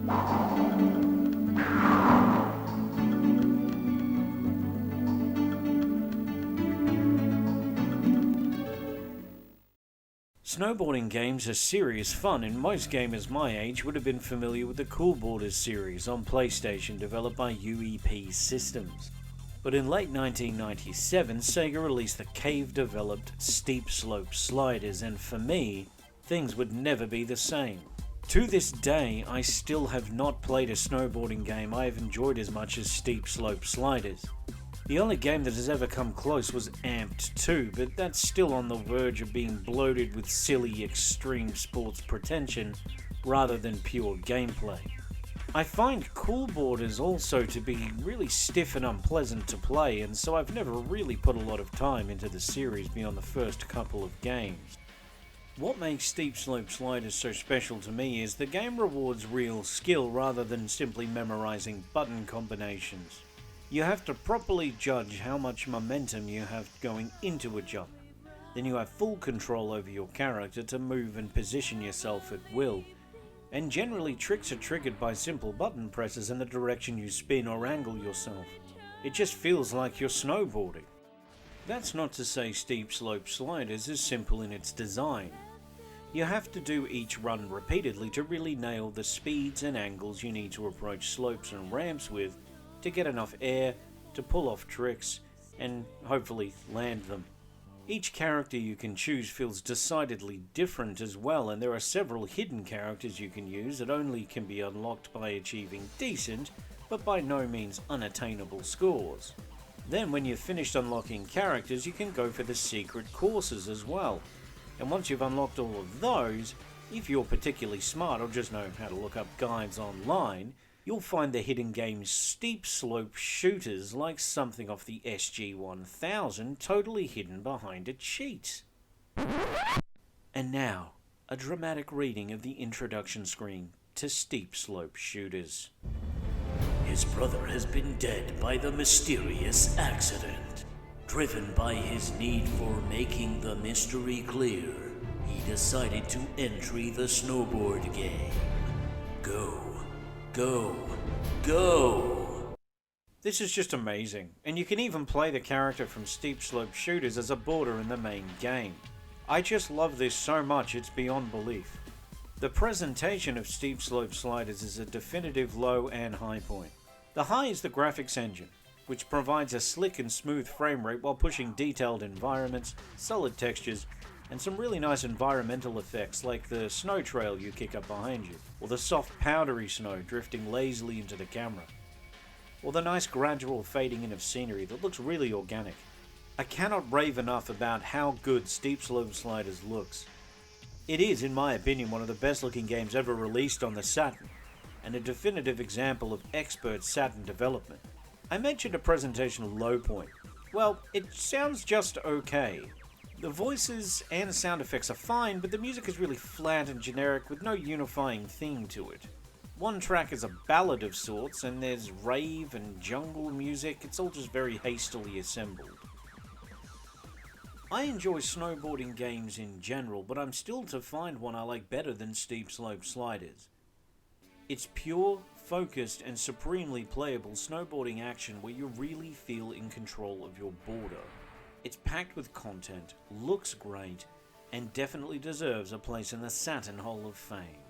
Snowboarding games are serious fun, and most gamers my age would have been familiar with the Cool Boarders series on PlayStation developed by UEP Systems. But in late 1997, Sega released the cave-developed Steep Slope Sliders, and for me, things would never be the same. To this day, I still have not played a snowboarding game I have enjoyed as much as Steep Slope Sliders. The only game that has ever come close was Amped 2, but that's still on the verge of being bloated with silly extreme sports pretension rather than pure gameplay. I find Cool Boarders also to be really stiff and unpleasant to play, and so I've never really put a lot of time into the series beyond the first couple of games. What makes Steep Slope Sliders so special to me is the game rewards real skill rather than simply memorizing button combinations. You have to properly judge how much momentum you have going into a jump. Then you have full control over your character to move and position yourself at will. And generally tricks are triggered by simple button presses in the direction you spin or angle yourself. It just feels like you're snowboarding. That's not to say Steep Slope Sliders is simple in its design. You have to do each run repeatedly to really nail the speeds and angles you need to approach slopes and ramps with to get enough air to pull off tricks and hopefully land them. Each character you can choose feels decidedly different as well, and there are several hidden characters you can use that only can be unlocked by achieving decent, but by no means unattainable scores. Then when you've finished unlocking characters, you can go for the secret courses as well. And once you've unlocked all of those, if you're particularly smart or just know how to look up guides online, you'll find the hidden game's steep slope shooters like something off the SG-1000 totally hidden behind a cheat. And now, a dramatic reading of the introduction screen to Steep Slope Shooters. His brother has been dead by the mysterious accident. Driven by his need for making the mystery clear, he decided to enter the snowboard game. Go. Go! Go! This is just amazing, and you can even play the character from Steep Slope Shooters as a boarder in the main game. I just love this so much it's beyond belief. The presentation of Steep Slope Sliders is a definitive low and high point. The high is the graphics engine, which provides a slick and smooth frame rate while pushing detailed environments, solid textures, and some really nice environmental effects like the snow trail you kick up behind you, or the soft powdery snow drifting lazily into the camera, or the nice gradual fading in of scenery that looks really organic. I cannot rave enough about how good Steep Slope Sliders looks. It is, in my opinion, one of the best looking games ever released on the Saturn, and a definitive example of expert Saturn development. I mentioned a presentation low point. Well, it sounds just okay. The voices and sound effects are fine, but the music is really flat and generic with no unifying theme to it. One track is a ballad of sorts, and there's rave and jungle music. It's all just very hastily assembled. I enjoy snowboarding games in general, but I'm still to find one I like better than Steep Slope Sliders. It's pure, focused, and supremely playable snowboarding action where you really feel in control of your boarder. It's packed with content, looks great, and definitely deserves a place in the Saturn Hall of Fame.